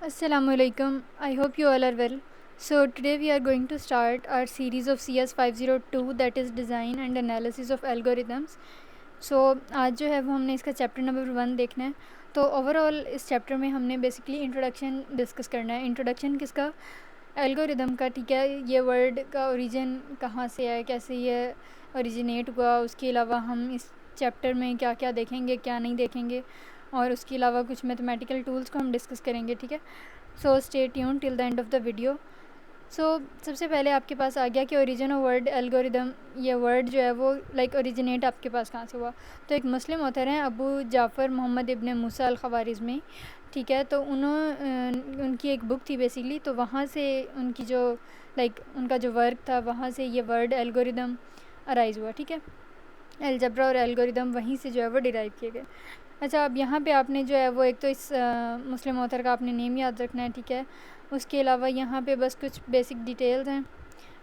Assalamualaikum. I hope you all are well. So today we are going to start our series of CS 502 that is design and analysis of algorithms. So आज जो है वो हमने इसका chapter number 1 देखना है. तो overall इस चैप्टर में हमने बेसिकली इंट्रोडक्शन डिस्कस करना है. इंट्रोडक्शन किसका? एल्गोरिदम का. ठीक है, ये वर्ड का ओरिजिन कहाँ से है, कैसे ये ओरिजिनेट हुआ, उसके अलावा हम इस चैप्टर में क्या क्या देखेंगे, क्या नहीं देखेंगे, और उसके अलावा कुछ मैथमेटिकल टूल्स को हम डिस्कस करेंगे. ठीक है, so stay tune till the end of the video. So सबसे पहले आपके पास आ गया कि ओरिजिन ऑफ वर्ड एल्गोरिदम. ये वर्ड जो है वो ओरिजिनेट आपके पास कहाँ से हुआ. तो एक मुस्लिम ऑथर हैं अबू जाफ़र मोहम्मद इब्न मूसा अल ख़वारिज़मी. ठीक है, तो उनकी एक बुक थी बेसिकली, तो वहाँ से उनकी जो उनका जो वर्क था वहाँ से ये वर्ड एल्गोरिदम अराइज़ हुआ. ठीक है, अलजब्रा और एल्गोरिदम वहीं से जो है वो डिराइव किए गए. अच्छा, अब यहाँ पे आपने जो है वो एक तो इस मुस्लिम ऑथर का आपने नेम याद रखना है. ठीक है, उसके अलावा यहाँ पे बस कुछ बेसिक डिटेल्स हैं,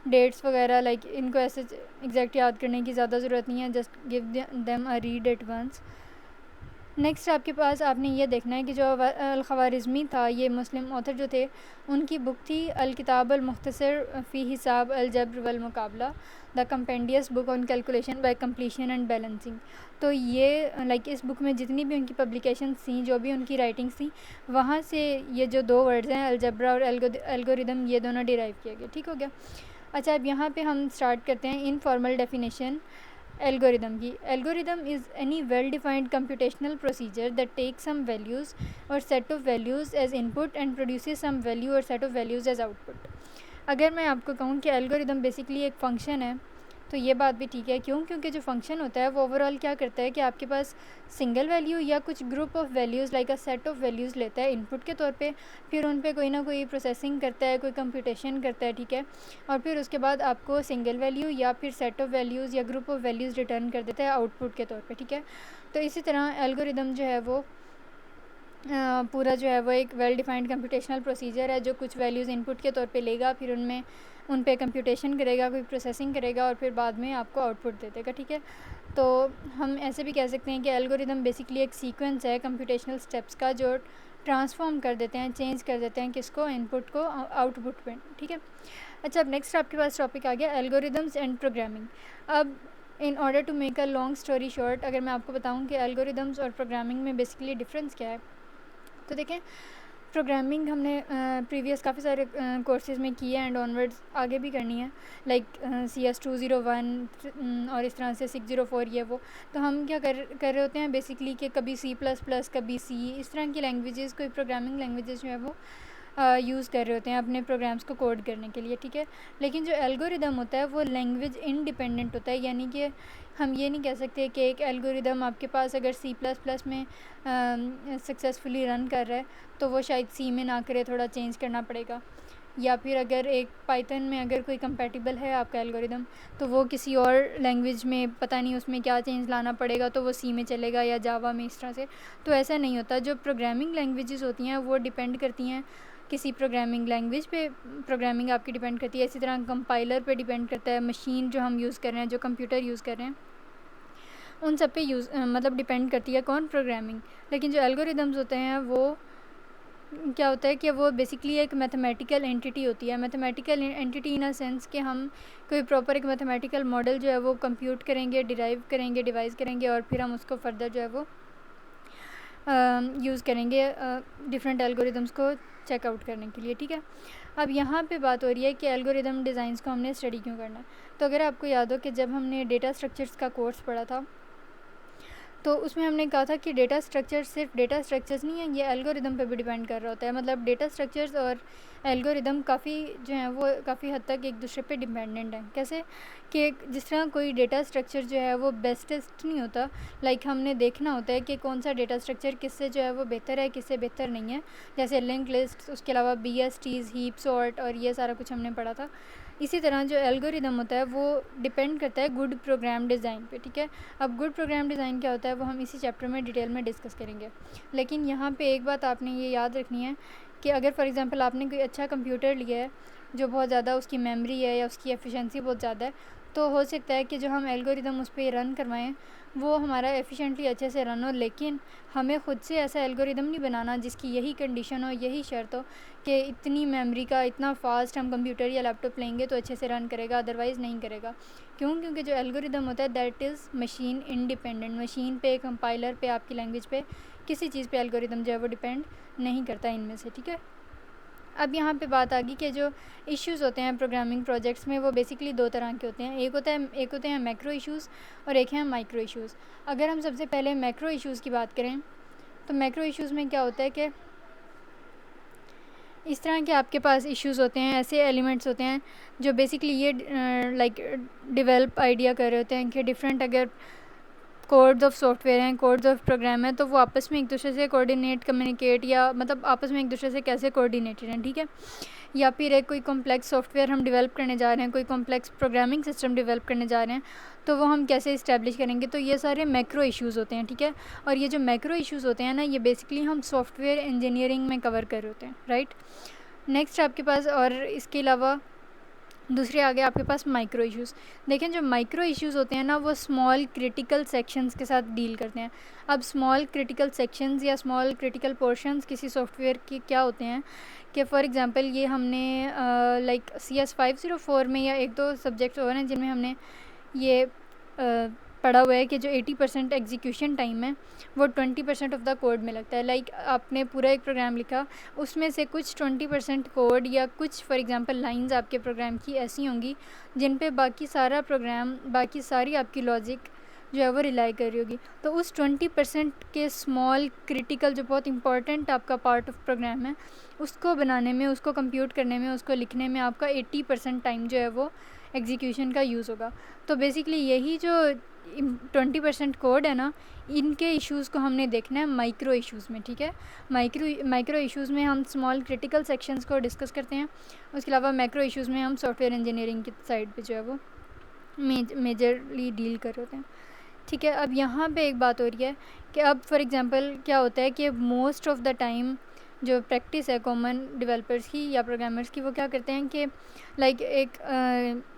डेट्स वगैरह. इनको ऐसे एग्जैक्ट याद करने की ज़्यादा ज़रूरत नहीं है, just give them a read at once. Next आपके पास आपने ये देखना है कि जो अल ख़वारिज़मी था, ये मुस्लिम ऑथर जो थे, उनकी बुक थी अल किताब अल मुख्तसर फ़ी हिसाब अल जब्र वल मुकाबला, the compendious book on calculation by completion and balancing. तो ये इस बुक में जितनी भी उनकी पब्लिकेशंस थी, जो भी उनकी राइटिंग्स थी, वहाँ से ये जो दो वर्ड्स हैं अलजब्रा और एल्गोरिदम, ये दोनों डिराइव किए गए. ठीक हो गया. अच्छा, अब यहाँ पे हम स्टार्ट करते हैं इनफॉर्मल डेफिनेशन एल्गोरिदम की. Algorithm is any well defined computational procedure that take some values or set of values as input and produces some value or set of values as output. अगर मैं आपको कहूँ कि algorithm basically एक function है, तो ये बात भी ठीक है. क्यों? क्योंकि जो फंक्शन होता है वो ओवरऑल क्या करता है कि आपके पास सिंगल वैल्यू या कुछ group of values like a set of values लेता है इनपुट के तौर पे, फिर उन पे कोई ना कोई प्रोसेसिंग करता है, कोई कंप्यूटेशन करता है. ठीक है, और फिर उसके बाद आपको सिंगल वैल्यू या फिर सेट ऑफ वैल्यूज़ या ग्रुप ऑफ वैल्यूज़ रिटर्न कर देता है आउटपुट के तौर पर. ठीक है, तो इसी तरह एल्गोरिदम जो है वो पूरा जो है वो एक वेल डिफाइंड कंप्यूटेशनल प्रोसीजर है, जो कुछ वैल्यूज़ इनपुट के तौर पे लेगा, फिर उन पे कंप्यूटेशन करेगा, कोई प्रोसेसिंग करेगा, और फिर बाद में आपको आउटपुट दे देगा. ठीक है, तो हम ऐसे भी कह सकते हैं कि एल्गोरिदम बेसिकली एक सीक्वेंस है कंप्यूटेशनल स्टेप्स का, जो ट्रांसफॉर्म कर देते हैं, चेंज कर देते हैं किसको, इनपुट को आउटपुट पे. ठीक है. अच्छा, अब नेक्स्ट आपके पास टॉपिक आ गया एल्गोरिदम्स एंड प्रोग्रामिंग. अब in order to make a long story short, अगर मैं आपको बताऊं कि एल्गोरिदम्स और प्रोग्रामिंग में बेसिकली डिफरेंस क्या है, तो देखें, प्रोग्रामिंग हमने प्रीवियस काफ़ी सारे कोर्सेज़ में की है एंड ऑनवर्ड्स आगे भी करनी है, CS 201 और इस तरह से 604 ये वो. तो हम क्या कर रहे होते हैं बेसिकली कि कभी C++, कभी C, इस तरह की लैंग्वेजेस, कोई प्रोग्रामिंग लैंग्वेजेस जो है वो यूज़ कर रहे होते हैं अपने प्रोग्राम्स को कोड करने के लिए. ठीक है, लेकिन जो एल्गोरिदम होता है वो लैंग्वेज इंडिपेंडेंट होता है, यानी कि हम ये नहीं कह सकते कि एक एल्गोरिदम आपके पास अगर C++ में सक्सेसफुली रन कर रहा है तो वो शायद C में ना करे, थोड़ा चेंज करना पड़ेगा. या फिर अगर एक पाइथन में अगर कोई कंपैटिबल है आपका एल्गोरिदम, तो वो किसी और लैंग्वेज में पता नहीं उसमें क्या चेंज लाना पड़ेगा, तो वो C में चलेगा या जावा में, इस तरह से. तो ऐसा नहीं होता. जो प्रोग्रामिंग लैंग्वेजेस होती हैं वो डिपेंड करती हैं किसी प्रोग्रामिंग लैंग्वेज पे, प्रोग्रामिंग आपकी डिपेंड करती है. इसी तरह कंपाइलर पे डिपेंड करता है, मशीन जो हम यूज़ कर रहे हैं, जो कंप्यूटर यूज़ कर रहे हैं, उन सब पे डिपेंड करती है कौन, प्रोग्रामिंग. लेकिन जो एल्गोरिदम्स होते हैं वो क्या होता है कि वो बेसिकली एक मैथमेटिकल एंटिटी होती है. Mathematical entity in a sense कि हम कोई प्रॉपर एक मैथमेटिकल मॉडल जो है वो कंप्यूट करेंगे, डिराइव करेंगे, डिवाइस करेंगे, और फिर हम उसको फर्दर जो है वो यूज़ करेंगे डिफरेंट एल्गोरिदम्स को चेकआउट करने के लिए. ठीक है, अब यहाँ पे बात हो रही है कि एल्गोरिदम डिज़ाइंस को हमने स्टडी क्यों करना है. तो अगर आपको याद हो कि जब हमने डेटा स्ट्रक्चर्स का कोर्स पढ़ा था, तो उसमें हमने कहा था कि डेटा स्ट्रक्चर सिर्फ डेटा स्ट्रक्चर्स नहीं है, ये एल्गोरिदम पे भी डिपेंड कर रहा होता है. मतलब डेटा स्ट्रक्चर्स और एल्गोरिदम काफ़ी जो हैं वो काफ़ी हद तक एक दूसरे पे डिपेंडेंट हैं. कैसे कि जिस तरह कोई डेटा स्ट्रक्चर जो है वो बेस्टेस्ट नहीं होता, हमने देखना होता है कि कौन सा डेटा स्ट्रक्चर किससे जो है वो बेहतर है, किससे बेहतर नहीं है. जैसे लिंक लिस्ट, उसके अलावा BSTs, हीप सॉर्ट, और ये सारा कुछ हमने पढ़ा था. इसी तरह जो एल्गोरिदम होता है वो डिपेंड करता है गुड प्रोग्राम डिज़ाइन पे. ठीक है, अब गुड प्रोग्राम डिज़ाइन क्या होता है वो हम इसी चैप्टर में डिटेल में डिस्कस करेंगे. लेकिन यहाँ पे एक बात आपने ये याद रखनी है कि अगर फॉर एग्ज़ाम्पल आपने कोई अच्छा कंप्यूटर लिया है जो बहुत ज़्यादा उसकी मेमोरी है या उसकी एफिशिएंसी बहुत ज़्यादा है, तो हो सकता है कि जो हम एल्गोरिदम उस पर रन करवाएं वो हमारा एफिशिएंटली अच्छे से रन हो, लेकिन हमें ख़ुद से ऐसा एल्गोरिदम नहीं बनाना जिसकी यही कंडीशन हो, यही शर्त हो कि इतनी मेमोरी का इतना फास्ट हम कंप्यूटर या लैपटॉप लेंगे तो अच्छे से रन करेगा, अदरवाइज़ नहीं करेगा। क्यों? क्योंकि जो एल्गोरिदम होता है that is machine independent, machine पे, कंपाइलर पे, आपकी लैंग्वेज पे, किसी चीज़ पे एल्गोरिदम जो है वो डिपेंड नहीं करता इनमें से, ठीक है। अब यहाँ पे बात आ गई कि जो इश्यूज़ होते हैं प्रोग्रामिंग प्रोजेक्ट्स में वो बेसिकली दो तरह के होते हैं। एक होते हैं मैक्रो इश्यूज़ और एक हैं माइक्रो इश्यूज़। अगर हम सबसे पहले मैक्रो इश्यूज़ की बात करें तो मैक्रो इश्यूज़ में क्या होता है कि इस तरह के आपके पास इश्यूज़ होते हैं, ऐसे एलिमेंट्स होते हैं जो बेसिकली ये लाइक डेवलप आइडिया कर रहे होते हैं कि डिफरेंट अगर कोड्स ऑफ सॉफ्टवेयर हैं, कोड्स ऑफ प्रोग्राम है, तो वो आपस में एक दूसरे से कोऑर्डिनेट, कम्युनिकेट या मतलब आपस में एक दूसरे से कैसे कोऑर्डिनेटेड हैं, ठीक है। या फिर एक कोई कॉम्प्लेक्स सॉफ्टवेयर हम डेवलप करने जा रहे हैं, कोई कॉम्प्लेक्स प्रोग्रामिंग सिस्टम डेवलप करने जा रहे हैं, तो वो हम कैसे इस्टेब्लिश करेंगे। तो ये सारे मैक्रो इश्यूज़ होते हैं, ठीक है। और ये जो मैक्रो इश्यूज़ होते हैं ना, ये बेसिकली हम सॉफ्टवेयर इंजीनियरिंग में कवर कर रहे होते हैं, राइट। नेक्स्ट आपके पास और इसके अलावा दूसरे आगे आपके पास माइक्रो इश्यूज़। देखें जो माइक्रो इश्यूज़ होते हैं ना वो स्मॉल क्रिटिकल सेक्शंस के साथ डील करते हैं। अब स्मॉल क्रिटिकल सेक्शंस या स्मॉल क्रिटिकल पोर्शंस किसी सॉफ्टवेयर के क्या होते हैं कि फॉर एग्जांपल ये हमने लाइक CS504 में या एक दो सब्जेक्ट्स और हैं जिनमें हमने ये पढ़ा हुआ है कि जो 80% एग्जीक्यूशन टाइम है वो 20% ऑफ द कोड में लगता है। लाइक आपने पूरा एक प्रोग्राम लिखा, उसमें से कुछ 20% कोड या कुछ फॉर एग्जांपल लाइंस आपके प्रोग्राम की ऐसी होंगी जिन पे बाकी सारा प्रोग्राम, बाकी सारी आपकी लॉजिक जो है वो रिलाई कर रही होगी। तो उस 20% के स्मॉल क्रिटिकल जो बहुत इंपॉर्टेंट आपका पार्ट ऑफ प्रोग्राम है उसको बनाने में, उसको कंप्यूट करने में, उसको लिखने में आपका 80% टाइम जो है वो एग्जीक्यूशन का यूज़ होगा। तो बेसिकली यही जो 20% कोड है ना, इनके इश्यूज़ को हमने देखना है माइक्रो इश्यूज़ में, ठीक है। माइक्रो इश्यूज़ में हम स्मॉल क्रिटिकल सेक्शंस को डिस्कस करते हैं। उसके अलावा मैक्रो इश्यूज़ में हम सॉफ्टवेयर इंजीनियरिंग की साइड पे जो है वो मेजरली डील कर रहे होते हैं, ठीक है। अब यहाँ पे एक बात हो रही है कि अब फॉर एग्जांपल क्या होता है कि मोस्ट ऑफ़ द टाइम जो प्रैक्टिस है कॉमन डेवलपर्स की या प्रोग्रामर्स की, वो क्या करते हैं कि लाइक एक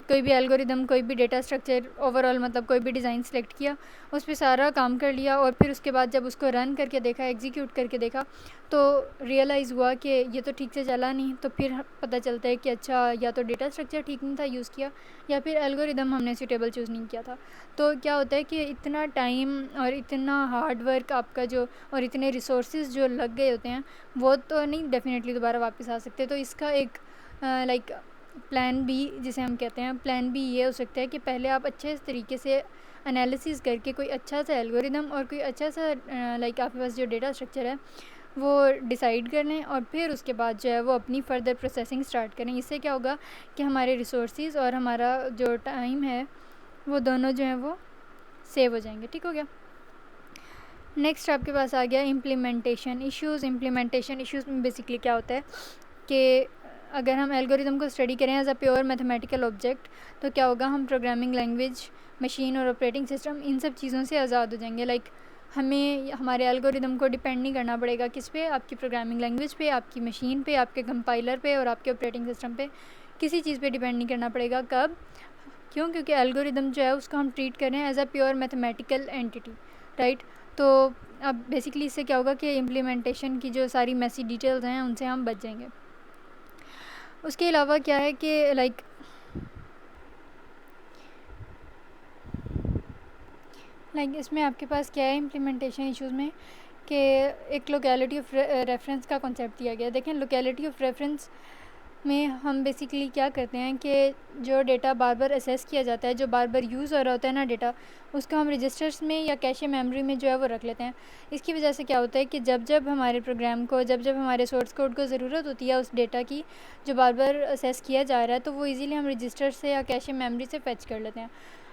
कोई भी एल्गोरिदम, कोई भी डेटा स्ट्रक्चर, ओवरऑल मतलब कोई भी डिज़ाइन सेलेक्ट किया, उस पर सारा काम कर लिया और फिर उसके बाद जब उसको रन करके देखा, एग्जीक्यूट करके देखा, तो रियलाइज़ हुआ कि ये तो ठीक से चला नहीं। तो फिर पता चलता है कि अच्छा या तो डेटा स्ट्रक्चर ठीक नहीं था यूज़ किया या फिर एल्गोरिदम हमने सूटेबल चूज़ नहीं किया था। तो क्या होता है कि इतना टाइम और इतना हार्ड वर्क आपका जो और इतने रिसोर्सेज जो लग गए होते हैं वो तो नहीं डेफिनेटली दोबारा वापस आ सकते। तो इसका एक लाइक प्लान बी जिसे हम कहते हैं, प्लान बी ये हो सकता है कि पहले आप अच्छे तरीके से एनालिसिस करके कोई अच्छा सा एल्गोरिदम और कोई अच्छा सा लाइक आपके पास जो डेटा स्ट्रक्चर है वो डिसाइड कर लें और फिर उसके बाद जो है वो अपनी फ़र्दर प्रोसेसिंग स्टार्ट करें। इससे क्या होगा कि हमारे रिसोर्सेज और हमारा जो टाइम है वो दोनों जो हैं वो सेव हो जाएंगे, ठीक हो गया। नेक्स्ट आपके पास आ गया इम्प्लीमेंटेशन इश्यूज़। इम्प्लीमेंटेशन इश्यूज़ में बेसिकली क्या होता है कि अगर हम एल्गोरिदम को स्टडी करें as a pure mathematical object तो क्या होगा, हम प्रोग्रामिंग लैंग्वेज, मशीन और ऑपरेटिंग सिस्टम इन सब चीज़ों से आज़ाद हो जाएंगे। लाइक हमें हमारे एल्गोरिदम को डिपेंड नहीं करना पड़ेगा किस पे, आपकी प्रोग्रामिंग लैंग्वेज पे, आपकी मशीन पे, आपके कंपाइलर पे और आपके ऑपरेटिंग सिस्टम पे, किसी चीज़ पे डिपेंड नहीं करना पड़ेगा। कब? क्यों? क्योंकि एल्गोरिदम जो है उसको हम ट्रीट कर रहे हैं as a pure mathematical entity, right. तो अब बेसिकली इससे क्या होगा कि इम्प्लीमेंटेशन की जो सारी मैसी डिटेल्स हैं उनसे हम बच जाएंगे। उसके अलावा क्या है कि लाइक इसमें आपके पास क्या है इम्प्लीमेंटेशन इश्यूज़ में कि एक लोकेलिटी ऑफ रेफरेंस का कॉन्सेप्ट दिया गया है। देखें लोकेलिटी ऑफ रेफरेंस में हम बेसिकली क्या करते हैं कि जो डेटा बार बार असेस किया जाता है, जो बार बार यूज़ हो रहा होता है ना डेटा, उसको हम रजिस्टर्स में या कैशे मेमोरी में जो है वो रख लेते हैं। इसकी वजह से क्या होता है कि जब जब हमारे प्रोग्राम को, जब जब हमारे सोर्स कोड को ज़रूरत होती है उस डेटा की जो बार बार असेस किया जा रहा है, तो वो इजीली हम रजिस्टर से या कैशे मेमोरी से फेच कर लेते हैं।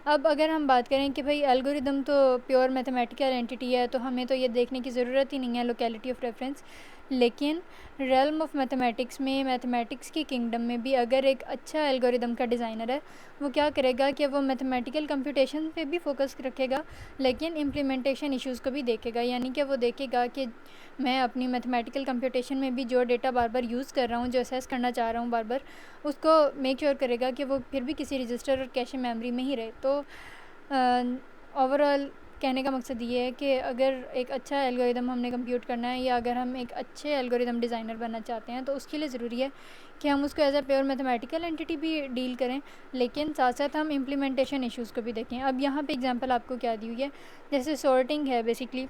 अब अगर हम बात करें कि भाई एल्गोरिदम तो प्योर मैथमेटिकल एंटिटी है तो हमें तो ये देखने की ज़रूरत ही नहीं है लोकेलिटी ऑफ रेफरेंस, लेकिन realm ऑफ मैथमेटिक्स में, मैथमेटिक्स की किंगडम में भी अगर एक अच्छा एल्गोरिदम का डिज़ाइनर है, वो क्या करेगा कि वो मैथमेटिकल कंप्यूटेशन पे भी फोकस रखेगा, लेकिन इम्प्लीमेंटेशन इश्यूज़ को भी देखेगा। यानी कि वो देखेगा कि मैं अपनी मैथमेटिकल कंप्यूटेशन में भी जो डेटा बार बार यूज़ कर रहा हूँ, जो असेस करना चाह रहा हूँ बार बार, उसको मेक श्योर करेगा कि वो फिर भी किसी रजिस्टर और कैशे मेमोरी में ही रहे। तो ओवरऑल कहने का मकसद ये है कि अगर एक अच्छा एल्गोरिदम हमने कंप्यूट करना है, या अगर हम एक अच्छे एल्गोरिदम डिज़ाइनर बनना चाहते हैं, तो उसके लिए ज़रूरी है कि हम उसको as a pure mathematical entity भी डील करें, लेकिन साथ साथ हम इम्प्लीमेंटेशन इश्यूज़ को भी देखें। अब यहाँ पे एग्जांपल आपको क्या दी हुई है, जैसे सॉर्टिंग है, basically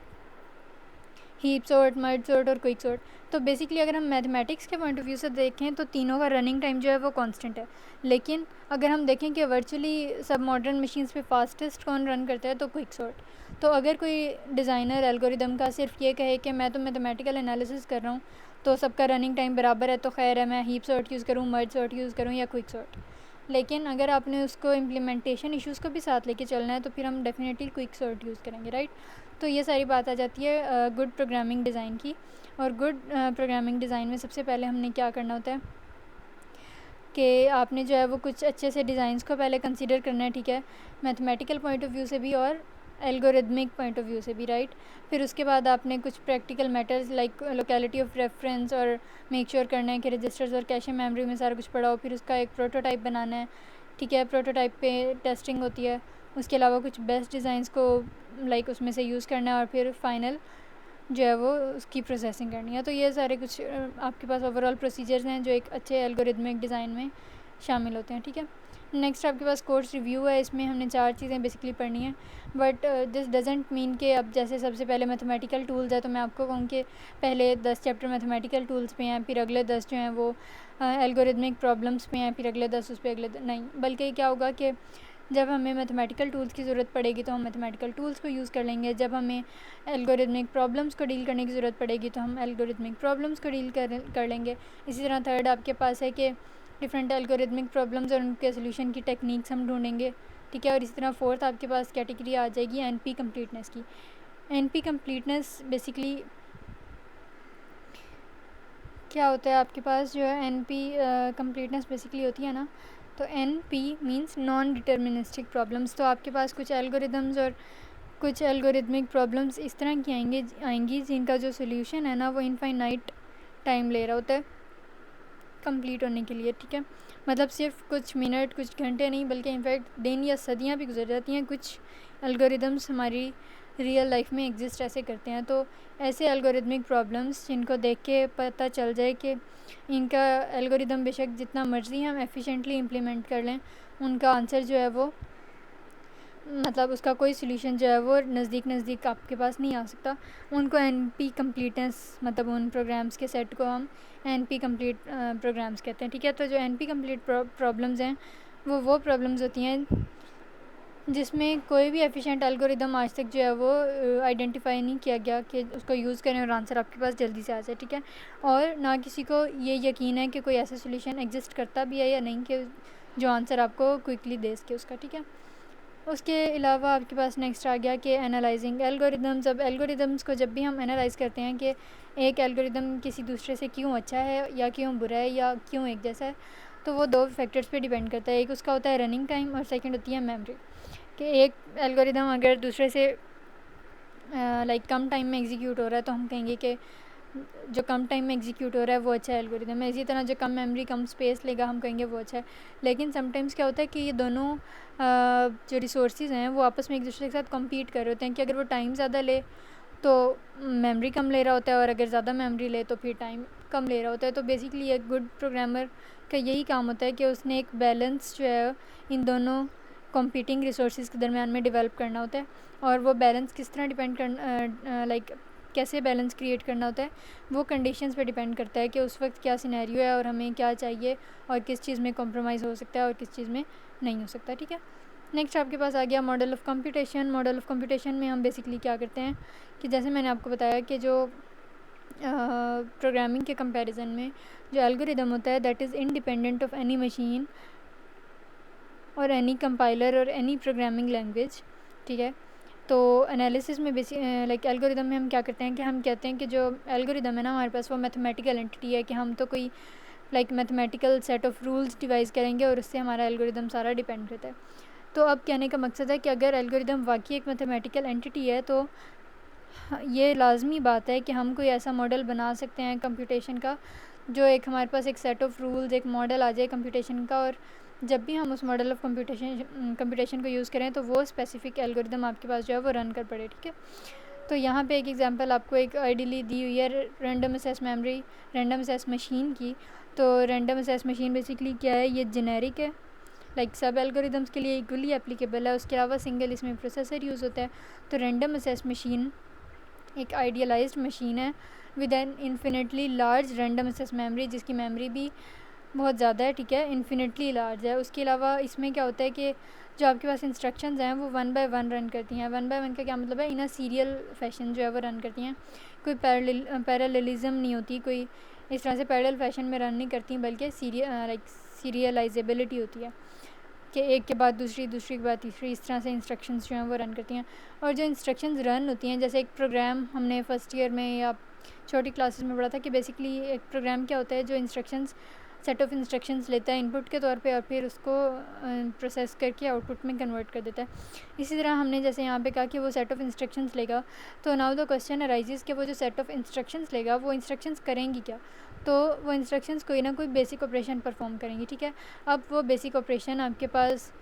heap sort, merge sort और क्विक सॉर्ट। तो बेसिकली अगर हम मैथमेटिक्स के पॉइंट ऑफ व्यू से देखें तो तीनों का रनिंग टाइम जो है वो कांस्टेंट है, लेकिन अगर हम देखें कि वर्चुअली सब मॉडर्न मशीन्स पे फास्टेस्ट कौन रन करता है, तो क्विक सॉर्ट। तो अगर कोई डिज़ाइनर एल्गोरिदम का सिर्फ ये कहे कि मैं तो मैथमेटिकल एनालिसिस कर रहा हूँ, तो सबका रनिंग टाइम बराबर है, तो खैर है, मैं हीप सॉर्ट यूज़ करूँ, मर्ज सॉर्ट यूज़ करूँ या क्विक सॉर्ट। लेकिन अगर आपने उसको इम्प्लीमेंटेशन इश्यूज़ को भी साथ लेके चलना है, तो फिर हम डेफिनेटली क्विक सॉर्ट यूज़ करेंगे, राइट। तो ये सारी बात आ जाती है गुड प्रोग्रामिंग डिज़ाइन की। और गुड प्रोग्रामिंग डिज़ाइन में सबसे पहले हमने क्या करना होता है कि आपने जो है वो कुछ अच्छे से डिज़ाइंस को पहले कंसीडर करना है, ठीक है, मैथमेटिकल पॉइंट ऑफ व्यू से भी और एल्गोरिदमिक पॉइंट ऑफ व्यू से भी, राइट। फिर उसके बाद आपने कुछ practical matters like locality of reference और मेक श्योर करना है कि रजिस्टर्स और कैशे मेमोरी में सारा कुछ पड़ा हो। फिर उसका एक प्रोटोटाइप बनाना है, ठीक है, प्रोटोटाइप पे टेस्टिंग होती है। उसके अलावा कुछ बेस्ट डिज़ाइंस को लाइक उसमें से यूज़ करना है, और फिर फाइनल जो है वो उसकी प्रोसेसिंग करनी है। तो ये सारे कुछ आपके पास ओवरऑल प्रोसीजर्स हैं जो एक अच्छे एल्गोरिदमिक डिज़ाइन में शामिल होते हैं, ठीक है। नेक्स्ट आपके पास कोर्स रिव्यू है, इसमें हमने 4 चीज़ें बेसिकली पढ़नी है, बट दिस डजेंट मीन कि अब जैसे सबसे पहले मैथमेटिकल टूल्स है, तो मैं आपको कहूँ कि पहले 10 चैप्टर मैथमेटिकल टूल्स पे हैं, फिर अगले 10 जो हैं वो एल्गोरिदमिक प्रॉब्लम्स पे हैं, फिर अगले 10 उस पर अगले नहीं, बल्कि क्या होगा कि जब हमें मैथमेटिकल टूल्स की ज़रूरत पड़ेगी तो हम मैथमेटिकल टूल्स को यूज़ कर लेंगे, जब हमें एल्गोरिदमिक प्रॉब्लम्स को डील करने की ज़रूरत पड़ेगी तो हम एल्गोरिदमिक प्रॉब्लम्स को डील कर लेंगे। इसी तरह थर्ड आपके पास है कि डिफरेंट एल्गोरिदमिक प्रॉब्लम्स और उनके सोल्यूशन की टेक्निक्स हम ढूंढेंगे, ठीक है। और इसी तरह फोर्थ आपके पास कैटेगरी आ जाएगी एनपी कंप्लीटनेस की। एनपी कंप्लीटनेस बेसिकली क्या होता है आपके पास, जो है एनपी कंप्लीटनेस बेसिकली होती है ना, तो N P means non deterministic problems. तो आपके पास कुछ एल्गोरिदम्स और कुछ एल्गोरिदमिक प्रॉब्लम्स इस तरह की आएंगी जिनका जो सोल्यूशन है ना वो इनफाइनाइट टाइम ले रहा होता है कंप्लीट होने के लिए, ठीक है। मतलब सिर्फ कुछ मिनट, कुछ घंटे नहीं, बल्कि इनफैक्ट दिन या सदियाँ भी गुजर जाती हैं। कुछ एल्गोरिदम्स हमारी रियल लाइफ में एग्जिस्ट ऐसे करते हैं। तो ऐसे एल्गोरिदमिक प्रॉब्लम्स जिनको देख के पता चल जाए कि इनका एल्गोरिदम बेशक जितना मर्ज़ी हम एफिशिएंटली इम्प्लीमेंट कर लें, उनका आंसर जो है वो मतलब उसका कोई सोल्यूशन जो है वो नज़दीक आपके पास नहीं आ सकता, उनको एनपी कंप्लीटनेस मतलब उन प्रोग्राम्स के सेट को हम एनपी कंप्लीट प्रोग्राम्स कहते हैं, ठीक है। तो जो एनपी कंप्लीट प्रॉब्लम्स हैं वो प्रॉब्लम्स होती हैं जिसमें कोई भी एफिशिएंट एल्गोरिदम आज तक जो है वो आइडेंटिफाई नहीं किया गया कि उसको यूज़ करें और आंसर आपके पास जल्दी से आ जाए, ठीक है। और ना किसी को ये यकीन है कि कोई ऐसा सोल्यूशन एग्जिस्ट करता भी है या नहीं कि जो आंसर आपको क्विकली दे सके उसका, ठीक है। उसके अलावा आपके पास नेक्स्ट आ गया कि एनालाइजिंग एल्गोरिदम्स। अब एल्गोरिदम्स को जब भी हम एनालाइज करते हैं कि एक एल्गोरिदम किसी दूसरे से क्यों अच्छा है या क्यों बुरा है या क्यों एक जैसा है, तो वो दो फैक्टर्स पे डिपेंड करता है। एक उसका होता है रनिंग टाइम और सेकंड होती है मेमोरी। कि एक एल्गोरिदम अगर दूसरे से लाइक कम टाइम में एग्जीक्यूट हो रहा है तो हम कहेंगे कि जो कम टाइम में एग्जीक्यूट हो रहा है वो अच्छा एल्गोरिदम है। इसी तरह जो कम मेमोरी कम स्पेस लेगा हम कहेंगे वो अच्छा है। लेकिन समटाइम्स क्या होता है कि ये दोनों जो रिसोर्सेज हैं वो आपस में एक दूसरे के साथ कम्पीट कर रहे होते हैं कि अगर वो टाइम ज़्यादा ले तो मेमोरी कम ले रहा होता है, और अगर ज़्यादा मेमोरी ले तो फिर टाइम कम ले रहा होता है। तो बेसिकली एक गुड प्रोग्रामर का यही काम होता है कि उसने एक बैलेंस जो है इन दोनों कॉम्पीटिंग रिसोर्सेज के दरमियान में डेवलप करना होता है। और वो बैलेंस किस तरह डिपेंड करना लाइक कैसे बैलेंस क्रिएट करना होता है वो कंडीशंस पे डिपेंड करता है कि उस वक्त क्या सिनेरियो है और हमें क्या चाहिए और किस चीज़ में कॉम्प्रोमाइज़ हो सकता है और किस चीज़ में नहीं हो सकता, ठीक है। नेक्स्ट आपके पास आ गया model of computation. Model of computation में हम बेसिकली क्या करते हैं कि जैसे मैंने आपको बताया कि जो प्रोग्रामिंग के कंपैरिजन में जो एल्गोरिदम होता है that is independent of any machine और एनी कंपाइलर और एनी प्रोग्रामिंग लैंग्वेज, ठीक है। तो एनालिसिस में लाइक एल्गोरिदम में हम क्या करते हैं कि हम कहते हैं कि जो एल्गोरिदम है ना हमारे पास वो मैथमेटिकल एंटिटी है, कि हम तो कोई like mathematical set of rules device करेंगे और उससे हमारा एल्गोरिदम सारा डिपेंड करता है। तो अब कहने का मकसद है कि अगर एल्गोरिदम वाकई एक मैथमेटिकल एंटिटी है तो ये लाजमी बात है कि हम कोई ऐसा मॉडल बना सकते हैं कंप्यूटेशन का, जो एक हमारे पास एक सेट ऑफ रूल्स, एक मॉडल आ जाए कंप्यूटेशन का, और जब भी हम उस मॉडल ऑफ कंप्यूटेशन को यूज़ करें तो वो स्पेसिफिक एल्गोरिदम आपके पास जो है वो रन कर पड़े। ठीक है, तो यहाँ पे एक एग्जांपल आपको एक आइडियली दी हुई है रैंडम एक्सेस मशीन की। तो रैंडम एक्सेस मशीन बेसिकली क्या है, ये जेनेरिक है, लाइक सब एल्गोरिदम्स के लिए इक्वली एप्लीकेबल है। उसके अलावा सिंगल इसमें प्रोसेसर यूज़ होता है। तो रैंडम एक्सेस मशीन एक आइडियलाइज्ड मशीन है with an infinitely large random access memory, जिसकी मेमोरी भी बहुत ज़्यादा है। ठीक है, इन्फिनेटली लार्ज है। उसके अलावा इसमें क्या होता है कि जो आपके पास इंस्ट्रक्शंस हैं वो 1 बाय 1 रन करती हैं। 1 बाय 1 का क्या मतलब है, इन अ सीरियल फैशन जो है वो रन करती हैं। कोई पैरेललिज्म नहीं होती, कोई इस तरह से पैरेलल फैशन में रन नहीं करती, बल्कि सीरियलाइजेबिलिटी होती है कि एक के बाद दूसरी, दूसरी के बाद तीसरी, इस तरह से इंस्ट्रक्शंस जो हैं वो रन करती हैं। और जो इंस्ट्रक्शंस रन होती हैं, जैसे एक प्रोग्राम हमने फर्स्ट ईयर में या छोटी क्लासेस में पढ़ा था कि बेसिकली एक प्रोग्राम क्या होता है, जो इंस्ट्रक्शंस सेट ऑफ इंस्ट्रक्शंस लेता है इनपुट के तौर पे और फिर उसको प्रोसेस करके आउटपुट में कन्वर्ट कर देता है। इसी तरह हमने जैसे यहाँ पे कहा कि वो सेट ऑफ इंस्ट्रक्शंस लेगा, तो नाउ द क्वेश्चन अराइजेस कि वो जो सेट ऑफ इंस्ट्रक्शंस लेगा वो इंस्ट्रक्शंस करेंगी क्या। तो वो इंस्ट्रक्शंस कोई ना कोई बेसिक ऑपरेशन परफॉर्म करेंगी। ठीक है, अब वो बेसिक ऑपरेशन आपके पास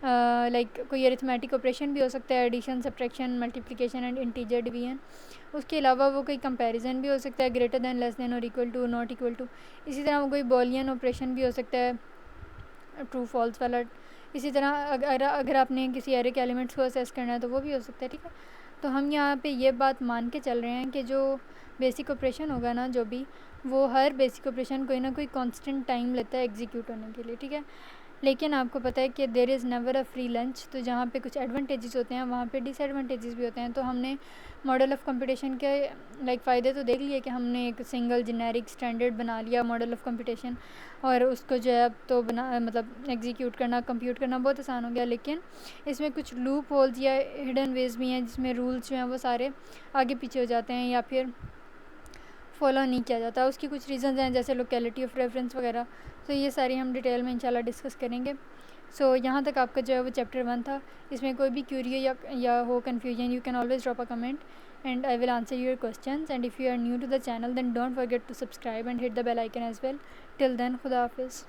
लाइक कोई अरिथमेटिक ऑपरेशन भी हो सकता है, addition, subtraction, multiplication and integer division. उसके अलावा वो कोई कंपैरिजन भी हो सकता है, ग्रेटर दैन, लेस दैन और equal to, not equal to. इसी तरह वो कोई बॉलियन ऑपरेशन भी हो सकता है, ट्रू फॉल्स वाला। इसी तरह अगर आपने किसी एरे के एलिमेंट्स को असेस करना है तो वो भी हो सकता है। ठीक है, तो हम यहाँ पे ये बात मान के चल रहे हैं कि जो बेसिक ऑपरेशन होगा ना, जो भी, वो हर बेसिक ऑपरेशन कोई ना कोई कांस्टेंट टाइम लेता है एग्जीक्यूट होने के लिए। ठीक है, लेकिन आपको पता है कि there is never a free lunch. तो जहाँ पे कुछ एडवांटेजेस होते हैं वहाँ पे डिसएडवांटेजेस भी होते हैं। तो हमने मॉडल ऑफ़ कंप्यूटेशन के लाइक फ़ायदे तो देख लिए कि हमने एक सिंगल जेनेरिक स्टैंडर्ड बना लिया मॉडल ऑफ़ कंप्यूटेशन, और उसको जो है अब तो मतलब एग्जीक्यूट करना, कंप्यूट करना बहुत आसान हो गया। लेकिन इसमें कुछ लूप होल्स या हिडन वेज भी हैं जिसमें रूल्स जो हैं वो सारे आगे पीछे हो जाते हैं या फिर फॉलो नहीं किया जाता। उसकी कुछ रीज़न्स हैं जैसे लोकेलिटी ऑफ रेफरेंस वगैरह। तो ये सारी हम डिटेल में इंशाल्लाह डिस्कस करेंगे। सो यहाँ तक आपका जो है वो चैप्टर 1 था। इसमें कोई भी क्यूरी या हो confusion, you can always drop a comment and I will answer your questions. And if you are new to the channel, then don't forget to subscribe and hit the bell icon as well. Till then, Khuda Hafiz.